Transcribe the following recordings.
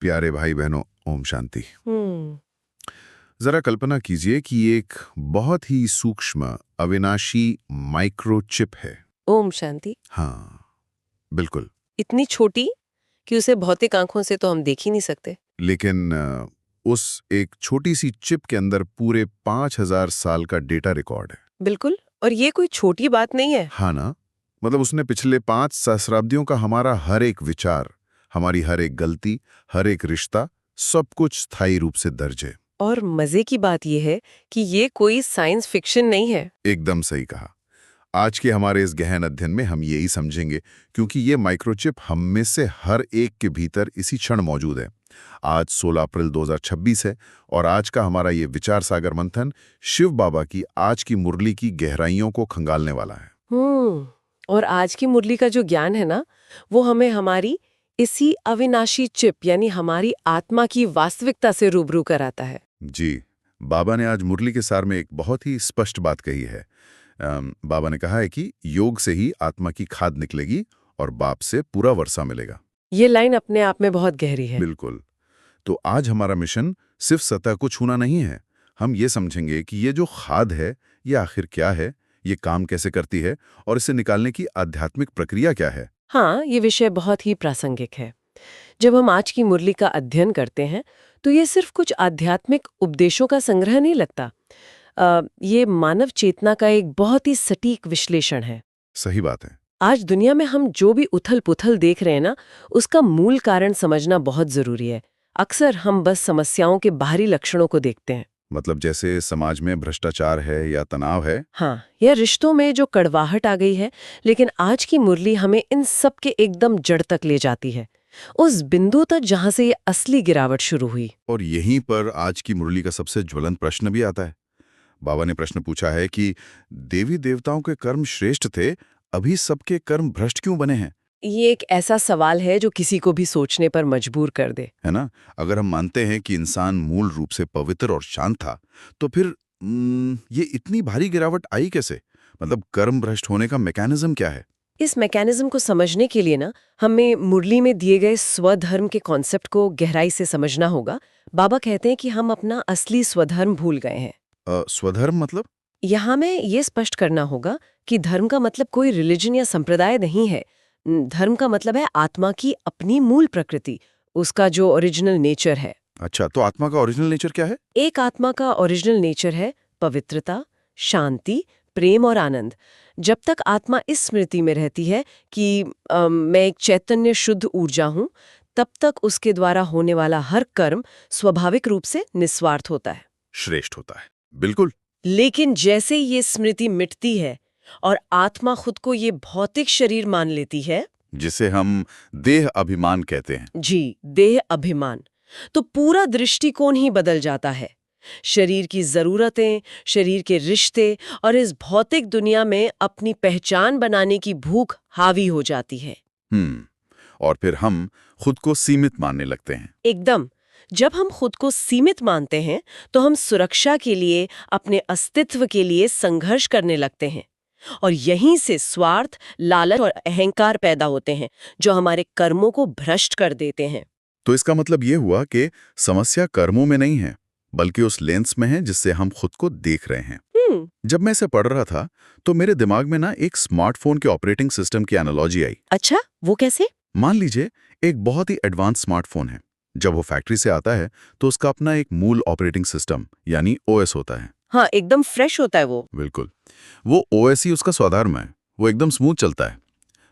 प्यारे भाई बहनों, ओम शांति। हम्म। जरा कल्पना कीजिए कि एक बहुत ही सूक्ष्म अविनाशी माइक्रोचिप है। ओम शांति। हाँ, बिल्कुल। इतनी छोटी कि उसे भौतिक आंखों से तो हम देख ही नहीं सकते। लेकिन उस एक छोटी सी चिप के अंदर पूरे 5000 साल का डेटा रिकॉर्ड है। बिल्कुल। और ये कोई छोटी बात नहीं है। हाँ ना, मतलब उसने पिछले 5 सहस्राब्दियों का हमारा हर एक विचार, हमारी हर एक गलती, हर एक रिश्ता, सब कुछ स्थायी रूप से दर्ज है। और मजे की बात यह है कि ये कोई साइंस फिक्शन नहीं है। एकदम सही कहा। आज के हमारे इस गहन अध्ययन में हम यही समझेंगे, क्योंकि ये माइक्रोचिप हम में से हर एक के भीतर इसी क्षण मौजूद है। आज 16 अप्रैल 2026 है और आज का हमारा ये विचार सागर मंथन शिव बाबा की आज की मुरली की गहराइयों को खंगालने वाला है। और आज की मुरली का जो ज्ञान है ना, वो हमें हमारी इसी अविनाशी चिप यानी हमारी आत्मा की वास्तविकता से रूबरू कराता है। जी, बाबा ने आज मुरली के सार में एक बहुत ही स्पष्ट बात कही है। बाबा ने कहा है कि योग से ही आत्मा की खाद निकलेगी और बाप से पूरा वर्षा मिलेगा। ये लाइन अपने आप में बहुत गहरी है। बिल्कुल। तो आज हमारा मिशन सिर्फ सतह को छूना नहीं है। हम ये समझेंगे कि ये जो खाद है, ये आखिर क्या है, ये काम कैसे करती है और इसे निकालने की आध्यात्मिक प्रक्रिया क्या है। हाँ, ये विषय बहुत ही प्रासंगिक है। जब हम आज की मुरली का अध्ययन करते हैं तो ये सिर्फ कुछ आध्यात्मिक उपदेशों का संग्रह नहीं लगता। ये मानव चेतना का एक बहुत ही सटीक विश्लेषण है। सही बात है। आज दुनिया में हम जो भी उथल-पुथल देख रहे हैं ना, उसका मूल कारण समझना बहुत जरूरी है। अक्सर हम बस समस्याओं के बाहरी लक्षणों को देखते हैं। मतलब जैसे समाज में भ्रष्टाचार है या तनाव है। हाँ, या रिश्तों में जो कड़वाहट आ गई है, लेकिन आज की मुरली हमें इन सब के एकदम जड़ तक ले जाती है, उस बिंदु तक जहां से ये असली गिरावट शुरू हुई। और यहीं पर आज की मुरली का सबसे ज्वलंत प्रश्न भी आता है। बाबा ने प्रश्न पूछा है कि देवी देवताओं के कर्म श्रेष्ठ थे, अभी सबके कर्म भ्रष्ट क्यों बने हैं। ये एक ऐसा सवाल है जो किसी को भी सोचने पर मजबूर कर दे। है ना। अगर हम मानते हैं कि इंसान मूल रूप से पवित्र और शांत था, तो फिर ये इतनी भारी गिरावट आई कैसे। मतलब कर्म भ्रष्ट होने का मैकेनिज्म क्या है। इस मैकेनिज्म को समझने के लिए ना, हमें मुरली में दिए गए स्वधर्म के कॉन्सेप्ट को गहराई से समझना होगा। बाबा कहते हैं कि हम अपना असली स्वधर्म भूल गए हैं। स्वधर्म मतलब। यहाँ में ये स्पष्ट करना होगा कि धर्म का मतलब कोई रिलीजन या संप्रदाय नहीं है। धर्म का मतलब है आत्मा की अपनी मूल प्रकृति, उसका जो ओरिजिनल नेचर है। अच्छा, तो आत्मा का ओरिजिनल नेचर क्या है। एक आत्मा का ओरिजिनल नेचर है पवित्रता, शांति, प्रेम और आनंद। जब तक आत्मा इस स्मृति में रहती है कि मैं एक चैतन्य शुद्ध ऊर्जा हूँ, तब तक उसके द्वारा होने वाला हर कर्म स्वाभाविक रूप से निस्वार्थ होता है, श्रेष्ठ होता है। बिल्कुल। लेकिन जैसे ये स्मृति मिटती है और आत्मा खुद को ये भौतिक शरीर मान लेती है, जिसे हम देह अभिमान कहते हैं। जी, देह अभिमान, तो पूरा दृष्टिकोण ही बदल जाता है। शरीर की जरूरतें, शरीर के रिश्ते और इस भौतिक दुनिया में अपनी पहचान बनाने की भूख हावी हो जाती है। और फिर हम खुद को सीमित मानने लगते हैं। एकदम। जब हम खुद को सीमित मानते हैं तो हम सुरक्षा के लिए, अपने अस्तित्व के लिए संघर्ष करने लगते हैं। और यहीं से स्वार्थ, लालच और अहंकार पैदा होते हैं, जो हमारे कर्मों को भ्रष्ट कर देते हैं। तो इसका मतलब ये हुआ कि समस्या कर्मों में नहीं है, बल्कि उस लेंस में है जिससे हम खुद को देख रहे हैं। जब मैं इसे पढ़ रहा था तो मेरे दिमाग में ना एक स्मार्टफोन के ऑपरेटिंग सिस्टम की एनालॉजी आई। अच्छा, वो कैसे? मान लीजिए एक बहुत ही एडवांस स्मार्टफोन है। जब वो फैक्ट्री से आता है तो उसका अपना एक मूल ऑपरेटिंग सिस्टम यानी ओएस होता है। हाँ, एकदम फ्रेश होता है वो। बिल्कुल। वो ओएस ही उसका स्वधर्म है, वो एकदम स्मूथ चलता है।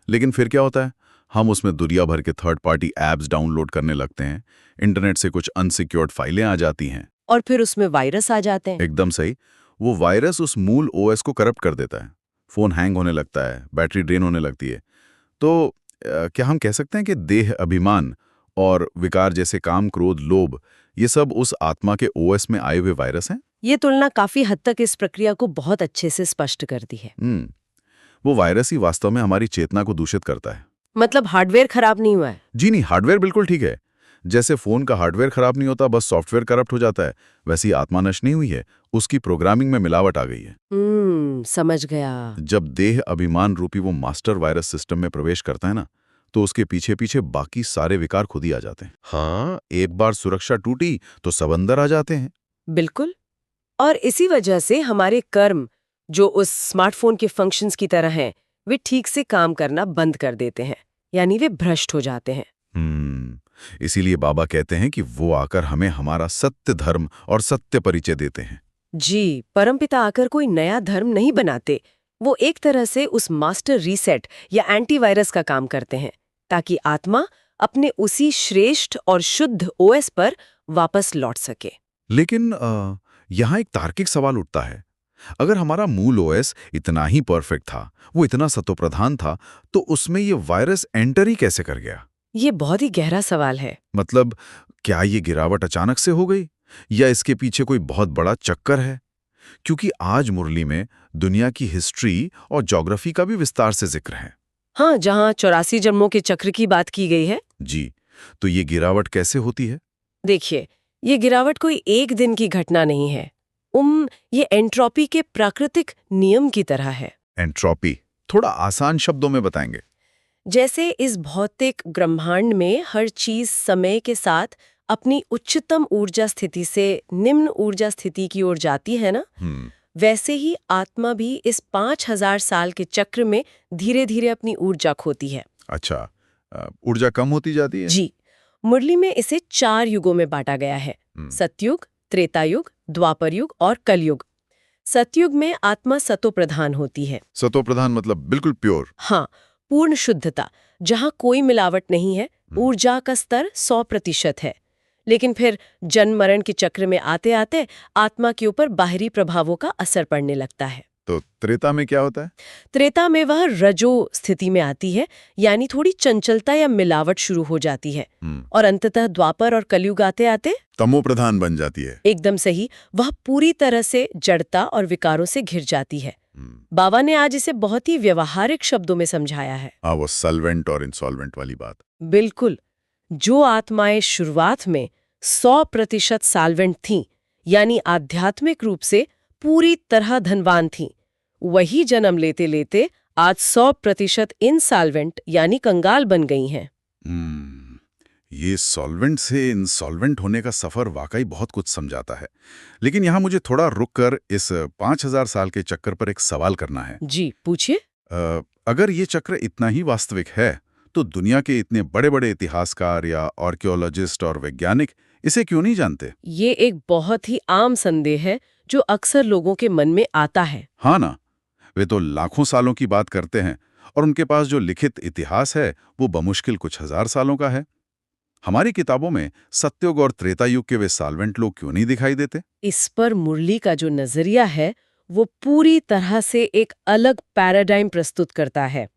लेकिन फिर क्या होता है, हम उसमें दुनिया भर के थर्ड पार्टी ऐप्स डाउनलोड करने लगते हैं। इंटरनेट से कुछ अनसिक्योर्ड फाइलें आ जाती हैं और फिर उसमें वायरस आ जाते हैं। एकदम सही। वो वायरस उस मूल ओएस को करप्ट कर देता है। फोन हैंग होने लगता है, बैटरी ड्रेन होने लगती है। तो क्या हम कह सकते हैं कि देह अभिमान और विकार जैसे काम, क्रोध, लोभ, ये सब उस आत्मा के ओएस में आए हुए वायरस हैं। ये तुलना काफी हद तक इस प्रक्रिया को बहुत अच्छे से स्पष्ट करती है। वो वायरस ही वास्तव में हमारी चेतना को दूषित करता है। मतलब हार्डवेयर खराब नहीं हुआ है? जी नहीं, हार्डवेयर बिल्कुल ठीक है। जैसे फोन का हार्डवेयर खराब नहीं होता, बस सॉफ्टवेयर करप्ट हो जाता है, वैसी आत्मा नष्ट नहीं हुई है, उसकी प्रोग्रामिंग में मिलावट आ गई है। समझ गया। जब देह अभिमान रूपी वो मास्टर वायरस सिस्टम में प्रवेश करता है ना, तो उसके पीछे पीछे बाकी सारे विकार खुद ही आ जाते हैं। हाँ, एक बार सुरक्षा टूटी तो सब अंदर आ जाते हैं। बिल्कुल। और इसी वजह से हमारे कर्म, जो उस स्मार्टफोन के फंक्शंस की तरह हैं, वे ठीक से काम करना बंद कर देते हैं, यानी वे भ्रष्ट हो जाते हैं। इसीलिए बाबा कहते हैं कि वो आकर हमें हमारा सत्य धर्म और सत्य परिचय देते हैं। जी, परमपिता आकर कोई नया धर्म नहीं बनाते। वो एक तरह से उस मास्टर रीसेट या एंटीवायरस का काम करते हैं, ताकि आत्मा अपने उसी श्रेष्ठ और शुद्ध ओएस पर वापस लौट सके। लेकिन यहाँ एक तार्किक सवाल उठता है। अगर हमारा मूल ओएस इतना ही परफेक्ट था, वो इतना सतोप्रधान था, तो उसमें ये वायरस एंटर ही कैसे कर गया? ये बहुत ही गहरा सवाल है। मतलब क्या ये गिरावट अचानक से हो गई या इसके पीछे कोई बहुत बड़ा चक्कर है? क्योंकि आज मुरली में दुनिया की हिस्ट्री और ज्योग्राफी का भी विस्तार से जिक्र है। हाँ, जहाँ 84 जन्मों के चक्र की बात की गई है। जी, तो ये गिरावट कैसे होती है? देखिए, ये गिरावट कोई एक दिन की घटना नहीं है। ये एंट्रोपी के प्राकृतिक नियम की तरह है। एंट्रोपी थोड़ा आसान शब्दों में बताएंगे। जैसे इस भौतिक ब्रह्मांड में हर चीज समय के साथ अपनी उच्चतम ऊर्जा स्थिति से निम्न ऊर्जा स्थिति की ओर जाती है ना, वैसे ही आत्मा भी इस 5000 साल के चक्र में धीरे धीरे अपनी ऊर्जा खोती है। अच्छा, ऊर्जा कम होती जाती है? जी, मुरली में इसे 4 युगों में बांटा गया है: सतयुग, त्रेतायुग, द्वापर युग और कलयुग। सतयुग में आत्मा सतोप्रधान होती है। सतोप्रधान मतलब बिल्कुल प्योर? हाँ, पूर्ण शुद्धता, जहाँ कोई मिलावट नहीं है। ऊर्जा का स्तर 100% है। लेकिन फिर जन्म मरण के चक्र में आते आते आत्मा के ऊपर बाहरी प्रभावों का असर पड़ने लगता है। तो त्रेता में क्या होता है? त्रेता में वह रजो स्थिति में आती है, यानी थोड़ी चंचलता या मिलावट शुरू हो जाती है। और अंततः द्वापर और कलयुग आते आते तमो प्रधान बन जाती है। एकदम सही, वह पूरी तरह से जड़ता और विकारों से घिर जाती है। बाबा ने आज इसे बहुत ही व्यवहारिक शब्दों में समझाया है। हाँ, वो सॉल्वेंट और इंसॉल्वेंट वाली बात। बिल्कुल। जो आत्माएं शुरुआत में 100% सॉल्वेंट थीं, यानी आध्यात्मिक रूप से पूरी तरह धनवान थीं, वही जन्म लेते लेते आज 100% इनसॉल्वेंट यानी कंगाल बन गई हैं। ये सॉल्वेंट से इंसॉल्वेंट होने का सफर वाकई बहुत कुछ समझाता है। लेकिन यहाँ मुझे थोड़ा रुककर इस 5000 साल के चक्कर पर एक सवाल करना है। जी, पूछिए। अगर ये चक्र इतना ही वास्तविक है, तो दुनिया के इतने बड़े बड़े इतिहासकार या आर्कियोलॉजिस्ट और वैज्ञानिक इसे क्यों नहीं जानते? ये एक बहुत ही आम संदेह है जो अक्सर लोगों के मन में आता है। हाँ ना, वे तो लाखों सालों की बात करते हैं और उनके पास जो लिखित इतिहास है वो बमुश्किल कुछ हजार सालों का है। हमारी किताबों में सतयुग और त्रेता युग के वे सॉल्वेंट लोग क्यों नहीं दिखाई देते? इस पर मुरली का जो नजरिया है वो पूरी तरह से एक अलग पैराडाइम प्रस्तुत करता है।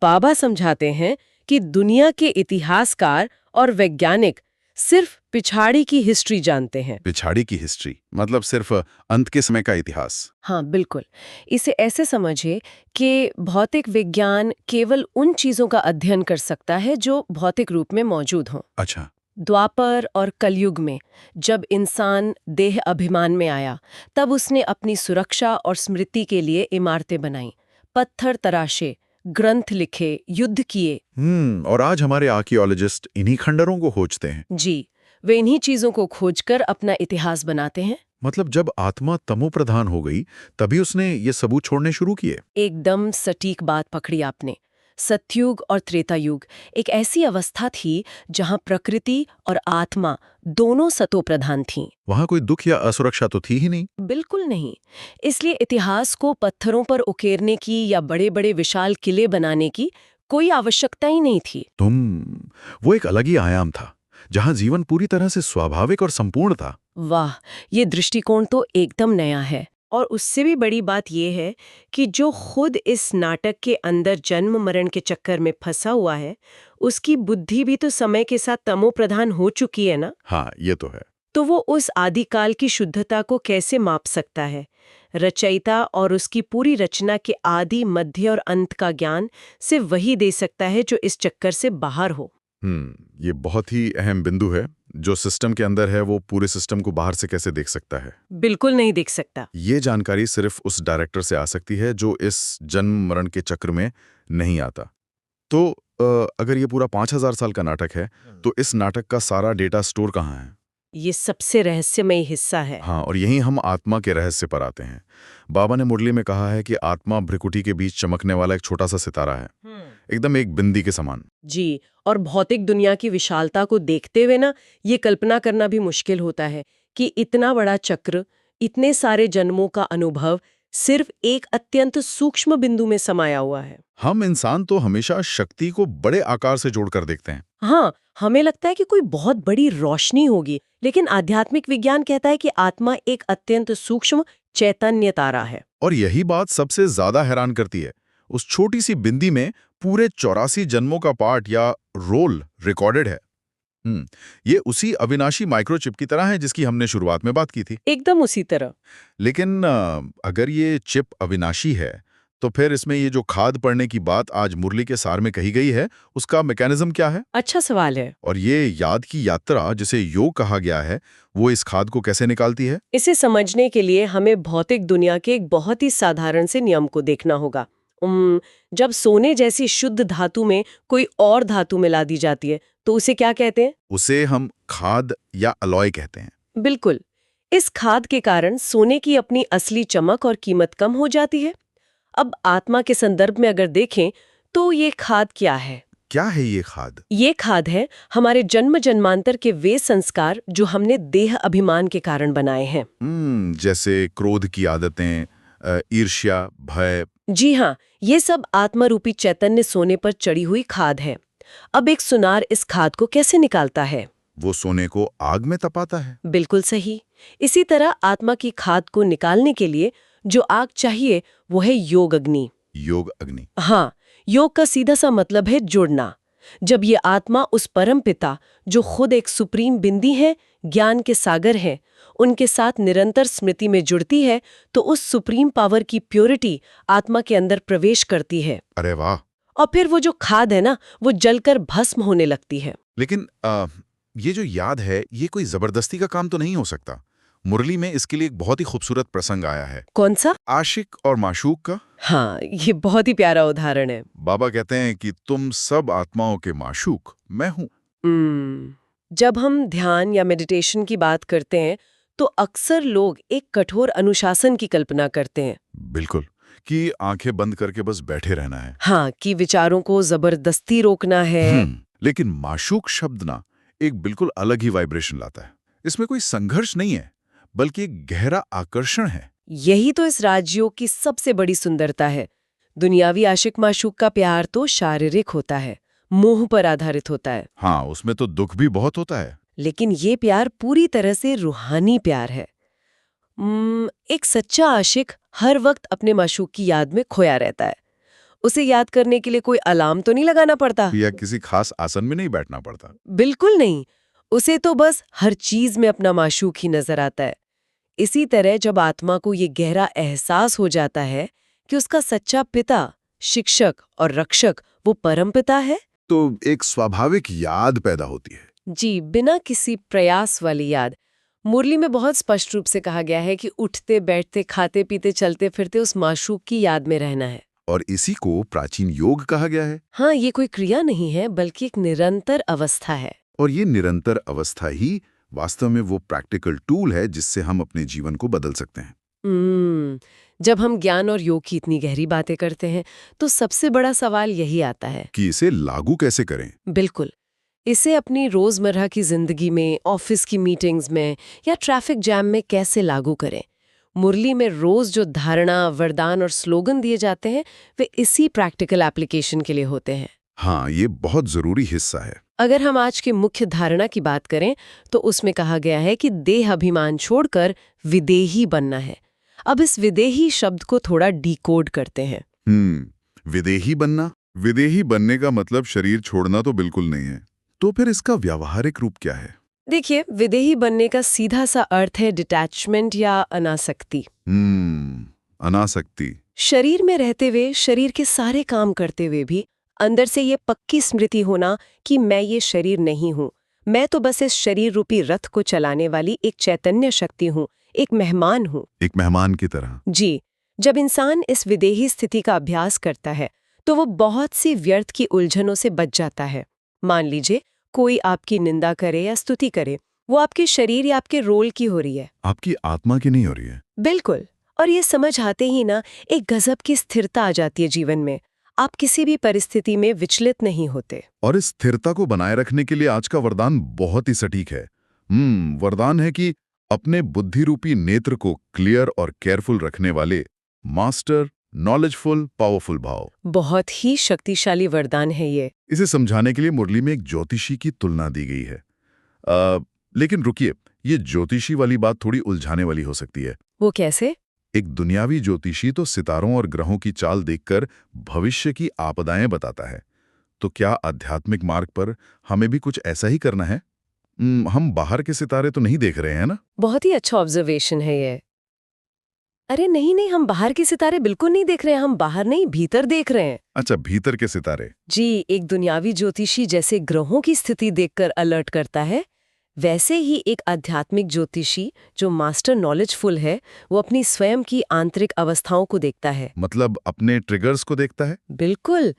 बाबा समझाते हैं कि दुनिया के इतिहासकार और वैज्ञानिक सिर्फ पिछाड़ी की हिस्ट्री जानते हैं। पिछाड़ी की हिस्ट्री मतलब सिर्फ अंत के समय का इतिहास? हाँ, बिल्कुल। इसे ऐसे समझिए कि भौतिक विज्ञान केवल उन चीजों का अध्ययन कर सकता है जो भौतिक रूप में मौजूद हों। अच्छा। द्वापर और कलयुग में जब इंसान देह अभिमान में आया, तब उसने अपनी सुरक्षा और स्मृति के लिए इमारतें बनाई, पत्थर तराशे, ग्रंथ लिखे, युद्ध किए। और आज हमारे आर्कियोलॉजिस्ट इन्हीं खंडरों को खोजते हैं। जी, वे इन्हीं चीजों को खोजकर अपना इतिहास बनाते हैं। मतलब जब आत्मा तमो प्रधान हो गई, तभी उसने ये सबूत छोड़ने शुरू किए। एकदम सटीक बात पकड़ी आपने। सतयुग और त्रेतायुग एक ऐसी अवस्था थी जहां प्रकृति और आत्मा दोनों सतोप्रधान थीं। वहां कोई दुख या असुरक्षा तो थी ही नहीं। बिल्कुल नहीं। इसलिए इतिहास को पत्थरों पर उकेरने की या बड़े-बड़े विशाल किले बनाने की कोई आवश्यकता ही नहीं थी। वो एक अलग ही आयाम था, जहां जीवन पूरी तरह से स्वाभाविक और संपूर्ण था। वाह, ये दृष्टिकोण तो एकदम नया है। और उससे भी बड़ी बात यह है कि जो खुद इस नाटक के अंदर जन्म मरण के चक्कर में फंसा हुआ है, उसकी बुद्धि भी तो समय के साथ तमोप्रधान हो चुकी है ना। हाँ, ये तो है। तो वो उस आदिकाल की शुद्धता को कैसे माप सकता है? रचयिता और उसकी पूरी रचना के आदि, मध्य और अंत का ज्ञान सिर्फ वही दे सकता है जो इस चक्कर से बाहर हो। ये बहुत ही अहम बिंदु है। जो सिस्टम के अंदर है वो पूरे सिस्टम को बाहर से कैसे देख सकता है? बिल्कुल नहीं देख सकता। ये जानकारी सिर्फ उस डायरेक्टर से आ सकती है जो इस जन्म मरण के चक्र में नहीं आता। तो अगर ये पूरा 5000 साल का नाटक है तो इस नाटक का सारा डेटा स्टोर कहाँ है? ये सबसे रहस्यमयी हिस्सा है। हाँ, और यहीं हम आत्मा के रहस्य पर आते हैं। बाबा ने मुरली में कहा है कि आत्मा भ्रिकुटी के बीच चमकने वाला एक छोटा सा सितारा है, एकदम एक बिंदी के समान। जी, और भौतिक दुनिया की विशालता को देखते हुए ना ये कल्पना करना भी मुश्किल होता है कि इतना बड़ा चक्र, इतने सारे जन्मों का अनुभव सिर्फ एक अत्यंत सूक्ष्म बिंदु में समाया हुआ है। हम इंसान तो हमेशा शक्ति को बड़े आकार से जोड़कर देखते हैं। हाँ, हमें लगता है कि कोई बहुत बड़ी रोशनी होगी, लेकिन आध्यात्मिक विज्ञान कहता है कि आत्मा एक अत्यंत सूक्ष्म चैतन्य तारा है। और यही बात सबसे ज्यादा हैरान करती है। उस छोटी सी बिंदी में पूरे 84 जन्मों का पार्ट या रोल रिकॉर्डेड है। ये उसी अविनाशी माइक्रोचिप की तरह है जिसकी हमने शुरुआत में बात की थी। एकदम उसी तरह। लेकिन अगर ये चिप अविनाशी है तो फिर इसमें ये जो खाद पड़ने की बात आज मुरली के सार में कही गई है, उसका मैकेनिज्म क्या है? अच्छा सवाल है। और ये याद की यात्रा जिसे योग कहा गया है, वो इस खाद को कैसे निकालती है? इसे समझने के लिए हमें भौतिक दुनिया के एक बहुत ही साधारण से नियम को देखना होगा। जब सोने जैसी शुद्ध धातु में कोई और धातु मिला दी जाती है तो उसे क्या कहते हैं? उसे हम खाद या अलॉय कहते हैं। बिल्कुल। इस खाद के कारण सोने की अपनी असली चमक और कीमत कम हो जाती है। अब आत्मा के संदर्भ में अगर देखें तो ये खाद क्या है? क्या है ये खाद? ये खाद है हमारे जन्म जन्मांतर के वे संस्कार जो हमने देह अभिमान के कारण बनाए हैं। जैसे क्रोध की आदतें, ईर्ष्या, भय। जी हाँ, ये सब आत्मरूपी चैतन्य सोने पर चढ़ी हुई खाद है। अब एक सुनार इस खाद को कैसे निकालता है? वो सोने को आग में तपाता है। बिल्कुल सही। इसी तरह आत्मा की खाद को निकालने के लिए जो आग चाहिए वो है योग अग्नि। योग अग्नि। हाँ, योग का सीधा सा मतलब है जुड़ना। जब ये आत्मा उस परम पिता जो खुद एक सुप्रीम बिंदी है, ज्ञान के सागर है, उनके साथ निरंतर स्मृति में जुड़ती है तो उस सुप्रीम पावर की प्योरिटी आत्मा के अंदर प्रवेश करती है। अरे वाह! और फिर वो जो खाद है ना, वो जलकर भस्म होने लगती है। लेकिन ये जो याद है, ये कोई जबरदस्ती का काम तो नहीं हो सकता? मुरली में इसके लिए एक बहुत ही खूबसूरत प्रसंग आया है। कौन सा? आशिक और माशूक का। हाँ, ये बहुत ही प्यारा उदाहरण है। बाबा कहते हैं कि तुम सब आत्माओं के माशूक मैं हूं। जब हम ध्यान या मेडिटेशन की बात करते हैं तो अक्सर लोग एक कठोर अनुशासन की कल्पना करते हैं। बिल्कुल, कि आंखें बंद करके बस बैठे रहना है। हाँ, कि विचारों को जबरदस्ती रोकना है। लेकिन माशूक शब्द ना एक बिल्कुल अलग ही वाइब्रेशन लाता है। इसमें कोई संघर्ष नहीं है, बल्कि एक गहरा आकर्षण है। यही तो इस राजयोग की सबसे बड़ी सुंदरता है। दुनियावी आशिक माशूक का प्यार तो शारीरिक होता है, मोह पर आधारित होता है। हाँ, उसमें तो दुख भी बहुत होता है। लेकिन ये प्यार पूरी तरह से रूहानी प्यार है। एक सच्चा आशिक हर वक्त अपने माशूक की याद में खोया रहता है। उसे याद करने के लिए कोई अलार्म तो नहीं लगाना पड़ता, या किसी खास आसन में नहीं बैठना पड़ता। बिल्कुल नहीं। उसे तो बस हर चीज में अपना माशूक ही नजर आता है। इसी तरह जब आत्मा को ये गहरा एहसास हो जाता है कि उसका सच्चा पिता, शिक्षक और रक्षक वो परमपिता है, तो एक स्वाभाविक याद पैदा होती है। जी, बिना किसी प्रयास वाली याद। मुरली में बहुत स्पष्ट रूप से कहा गया है कि उठते बैठते खाते पीते चलते फिरते उस माशूक की याद में रहना है। और इसी को प्राचीन योग कहा गया है। हाँ, ये कोई क्रिया नहीं है बल्कि एक निरंतर अवस्था है। और ये निरंतर अवस्था ही वास्तव में वो प्रैक्टिकल टूल है जिससे हम अपने जीवन को बदल सकते हैं। जब हम ज्ञान और योग की इतनी गहरी बातें करते हैं तो सबसे बड़ा सवाल यही आता है कि इसे लागू कैसे करें। बिल्कुल, इसे अपनी रोजमर्रा की जिंदगी में, ऑफिस की मीटिंग्स में या ट्रैफिक जैम में कैसे लागू करें। मुरली में रोज जो धारणा, वरदान और स्लोगन दिए जाते हैं वे इसी प्रैक्टिकल एप्लीकेशन के लिए होते हैं। हाँ, ये बहुत जरूरी हिस्सा है। अगर हम आज की मुख्य धारणा की बात करें तो उसमें कहा गया है कि देह अभिमान छोड़कर विदेही बनना है। अब इस विदेही शब्द को थोड़ा डिकोड करते हैं। विदेही बनना। विदेही बनने का मतलब शरीर छोड़ना तो बिल्कुल नहीं है। तो फिर इसका व्यावहारिक रूप क्या है? देखिए, विदेही बनने का सीधा सा अर्थ है डिटैचमेंट या अनासक्ति। अनासक्ति। शरीर में रहते हुए, शरीर के सारे काम करते हुए भी अंदर से ये पक्की स्मृति होना कि मैं ये शरीर नहीं हूँ, मैं तो बस इस शरीर रूपी रथ को चलाने वाली एक चैतन्य शक्ति हूँ, एक मेहमान हूँ। एक मेहमान की तरह। जी, जब इंसान इस विदेही स्थिति का अभ्यास करता है तो वो बहुत सी व्यर्थ की उलझनों से बच जाता है। मान लीजिए कोई आपकी निंदा करे या स्तुति करे, वो आपके शरीर या आपके रोल की हो रही है। आपकी आत्मा की नहीं हो रही है। बिल्कुल। और ये समझ आते ही ना एक गजब की स्थिरता आ जाती है जीवन में। आप किसी भी परिस्थिति में विचलित नहीं होते। और इस स्थिरता को बनाए रखने के लिए आज का वरदान बहुत ही सटीक है। वरदान है कि अपने बुद्धि रूपी नेत्र को क्लियर और केयरफुल रखने वाले मास्टर, नॉलेजफुल, पावरफुल भाव। बहुत ही शक्तिशाली वरदान है ये। इसे समझाने के लिए मुरली में एक ज्योतिषी की तुलना दी गई है। लेकिन रुकिए, ये ज्योतिषी वाली बात थोड़ी उलझाने वाली हो सकती है। वो कैसे? एक दुनियावी ज्योतिषी तो सितारों और ग्रहों की चाल देखकर भविष्य की आपदाएं बताता है। तो क्या आध्यात्मिक मार्ग पर हमें भी कुछ ऐसा ही करना है? हम बाहर के सितारे तो नहीं देख रहे हैं ना? बहुत ही अच्छा ऑब्जर्वेशन है ये। अरे नहीं नहीं, हम बाहर के सितारे बिल्कुल नहीं देख रहे हैं। हम बाहर नहीं, भीतर देख रहे हैं। अच्छा, भीतर के सितारे। जी, एक दुनियावी ज्योतिषी जैसे ग्रहों की स्थिति देखकर अलर्ट करता है, वैसे ही एक आध्यात्मिक ज्योतिषी जो मास्टर नॉलेजफुल है, वो अपनी स्वयं की आंतरिक अवस्थाओं को देखता है। मतलब अपने ट्रिगर्स को देखता है। बिल्कुल।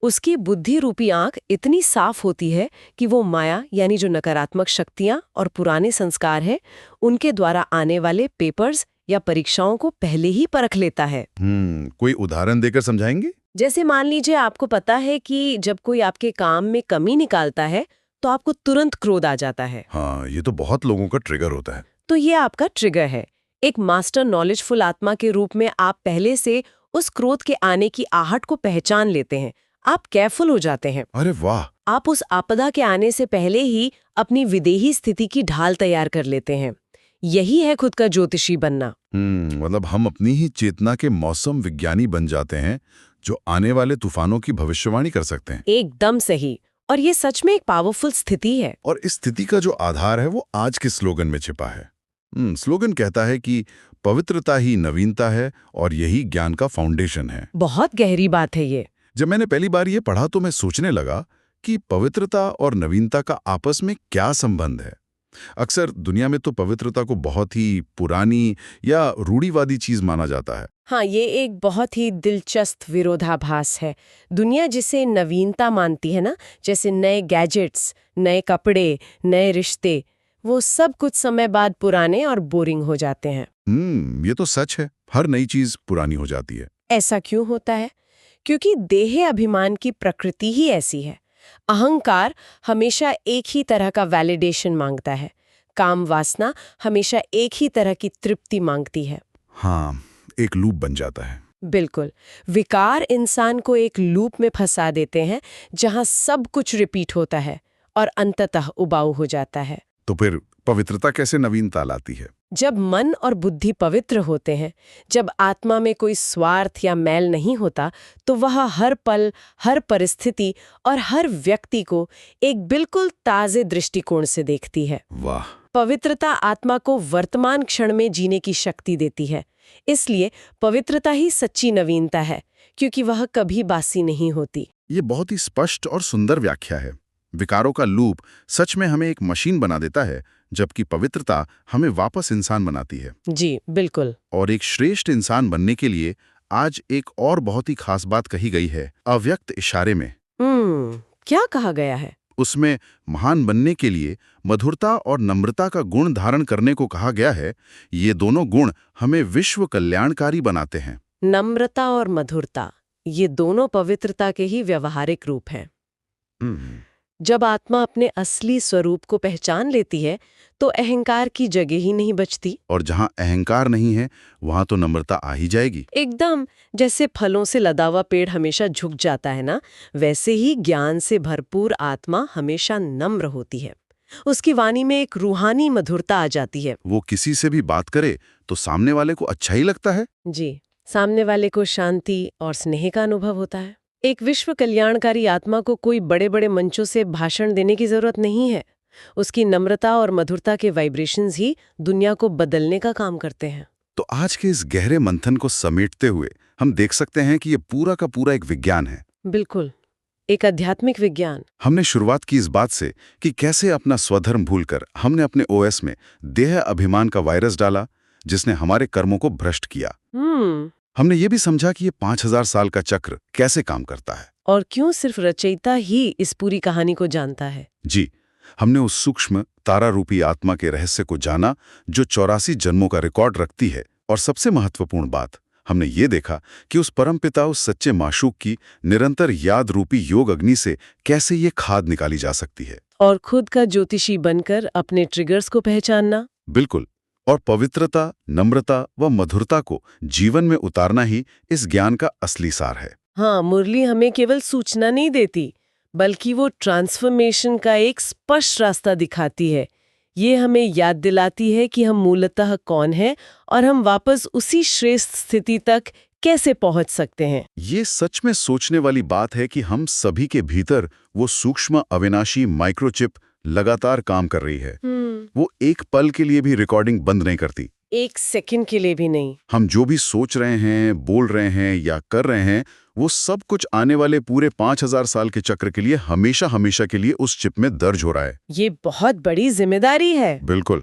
उसकी बुद्धि रूपी आंख इतनी साफ होती है कि वो माया यानी जो नकारात्मक शक्तियां और पुराने संस्कार हैं, उनके द्वारा आने वाले पेपर्स या परीक्षाओं को पहले ही परख लेता है। कोई उदाहरण देकर समझाएंगे? जैसे मान लीजिए आपको पता है कि जब कोई आपके काम में कमी निकालता है तो आपको तुरंत क्रोध आ जाता है। हाँ, ये तो बहुत लोगों का ट्रिगर होता है। तो ये आपका ट्रिगर है। एक मास्टर नॉलेजफुल आत्मा के रूप में आप पहले से उस क्रोध के आने की आहट को पहचान लेते हैं। आप केयरफुल हो जाते हैं। अरे वाह! आप उस आपदा के आने से पहले ही अपनी विदेही स्थिति की ढाल तैयार कर लेते हैं। यही है खुद का ज्योतिषी बनना। मतलब हम अपनी ही चेतना के मौसम विज्ञानी बन जाते हैं, जो आने वाले तूफानों की भविष्यवाणी कर सकते हैं। एकदम सही। और ये सच में एक पावरफुल स्थिति है। और इस स्थिति का जो आधार है वो आज के स्लोगन में छिपा है। स्लोगन कहता है कि पवित्रता ही नवीनता है और यही ज्ञान का फाउंडेशन है। बहुत गहरी बात है ये। जब मैंने पहली बार ये पढ़ा तो मैं सोचने लगा कि पवित्रता और नवीनता का आपस में क्या संबंध है। अक्सर दुनिया में तो पवित्रता को बहुत ही पुरानी या रूढ़िवादी चीज माना जाता है। हाँ, ये एक बहुत ही दिलचस्प विरोधाभास है। दुनिया जिसे नवीनता मानती है ना, जैसे नए गैजेट्स, नए कपड़े, नए रिश्ते, वो सब कुछ समय बाद पुराने और बोरिंग हो जाते हैं। ये तो सच है। हर नई चीज पुरानी हो जाती है। ऐसा क्यों होता है? क्योंकि देह अभिमान की प्रकृति ही ऐसी है। अहंकार हमेशा एक ही तरह का वैलिडेशन मांगता है। काम वासना हमेशा एक ही तरह की तृप्ति मांगती है। हाँ, एक लूप बन जाता है। बिल्कुल। विकार इंसान को एक लूप में फंसा देते हैं जहां सब कुछ रिपीट होता है और अंततः उबाऊ हो जाता है। तो फिर पवित्रता कैसे नवीनता लाती है? जब मन और बुद्धि पवित्र होते हैं, जब आत्मा में कोई स्वार्थ या मैल नहीं होता, तो वह हर पल, हर परिस्थिति और हर व्यक्ति को एक बिल्कुल ताजे दृष्टिकोण से देखती है। वाह! पवित्रता आत्मा को वर्तमान क्षण में जीने की शक्ति देती है। इसलिए पवित्रता ही सच्ची नवीनता है, क्योंकि वह कभी बासी नहीं होती। ये बहुत ही स्पष्ट और सुंदर व्याख्या है। विकारों का लूप सच में हमें एक मशीन बना देता है, जबकि पवित्रता हमें वापस इंसान बनाती है। जी बिल्कुल। और एक श्रेष्ठ इंसान बनने के लिए आज एक और बहुत ही खास बात कही गई है अव्यक्त इशारे में। क्या कहा गया है? उसमें महान बनने के लिए मधुरता और नम्रता का गुण धारण करने को कहा गया है। ये दोनों गुण हमें विश्व कल्याणकारी बनाते हैं। नम्रता और मधुरता, ये दोनों पवित्रता के ही व्यवहारिक रूप हैं। जब आत्मा अपने असली स्वरूप को पहचान लेती है तो अहंकार की जगह ही नहीं बचती। और जहां अहंकार नहीं है वहां तो नम्रता आ ही जाएगी। एकदम। जैसे फलों से लदा हुआ पेड़ हमेशा झुक जाता है ना, वैसे ही ज्ञान से भरपूर आत्मा हमेशा नम्र होती है। उसकी वाणी में एक रूहानी मधुरता आ जाती है। वो किसी से भी बात करे तो सामने वाले को अच्छा ही लगता है। जी, सामने वाले को शांति और स्नेह का अनुभव होता है। एक विश्व कल्याणकारी आत्मा को कोई बड़े बड़े मंचों से भाषण देने की जरूरत नहीं है। उसकी नम्रता और मधुरता के वाइब्रेशंस ही दुनिया को बदलने का काम करते हैं। तो आज के इस गहरे मंथन को समेटते हुए हम देख सकते हैं कि ये पूरा का पूरा एक विज्ञान है। बिल्कुल, एक आध्यात्मिक विज्ञान। हमने शुरुआत की इस बात से कि कैसे अपना स्वधर्म भूलकर हमने अपने ओएस में देह अभिमान का वायरस डाला, जिसने हमारे कर्मों को भ्रष्ट किया। हमने ये भी समझा कि ये 5000 साल का चक्र कैसे काम करता है। और क्यों सिर्फ रचयिता ही इस पूरी कहानी को जानता है। जी, हमने उस सूक्ष्म तारा रूपी आत्मा के रहस्य को जाना जो 84 जन्मों का रिकॉर्ड रखती है। और सबसे महत्वपूर्ण बात, हमने ये देखा कि उस परमपिता, उस सच्चे माशूक की निरंतर याद रूपी योग अग्नि से कैसे ये खाद निकाली जा सकती है। और खुद का ज्योतिषी बनकर अपने ट्रिगर्स को पहचानना। बिल्कुल। और पवित्रता, नम्रता व मधुरता को जीवन में उतारना ही इस ज्ञान का असली सार है। हाँ, मुरली हमें केवल सूचना नहीं देती, बल्कि वो ट्रांसफॉर्मेशन का एक स्पष्ट रास्ता दिखाती है। ये हमें याद दिलाती है कि हम मूलतः कौन हैं और हम वापस उसी श्रेष्ठ स्थिति तक कैसे पहुंच सकते हैं। ये सच में सोचने वाली बात है कि हम सभी के भीतर वो सूक्ष्म अविनाशी माइक्रोचिप लगातार काम कर रही है। वो एक पल के लिए भी रिकॉर्डिंग बंद नहीं करती। एक सेकंड के लिए भी नहीं। हम जो भी सोच रहे हैं, बोल रहे हैं या कर रहे हैं, वो सब कुछ आने वाले पूरे 5000 साल के चक्र के लिए हमेशा हमेशा के लिए उस चिप में दर्ज हो रहा है। ये बहुत बड़ी जिम्मेदारी है। बिल्कुल।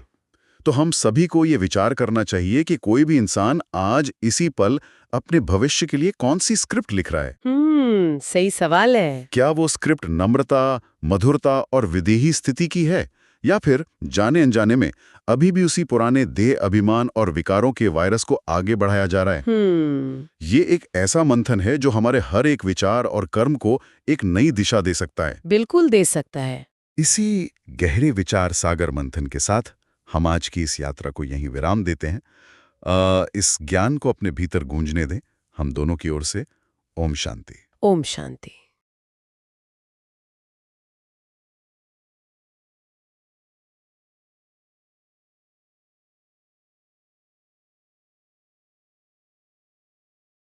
तो हम सभी को ये विचार करना चाहिए कि कोई भी इंसान आज इसी पल अपने भविष्य के लिए कौन सी स्क्रिप्ट लिख रहा है। सही सवाल है। क्या वो स्क्रिप्ट नम्रता, मधुरता और विदेही स्थिति की है, या फिर जाने अनजाने में अभी भी उसी पुराने देह, अभिमान और विकारों के वायरस को आगे बढ़ाया जा रहा है। ये एक ऐसा मंथन है जो हमारे हर एक विचार और कर्म को एक नई दिशा दे सकता है। बिल्कुल दे सकता है। इसी गहरे विचार सागर मंथन के साथ हम आज की इस यात्रा को यहीं विराम देते हैं। इस ज्ञान को अपने भीतर गूंजने दें। हम दोनों की ओर से ओम शांति। ओम शांति।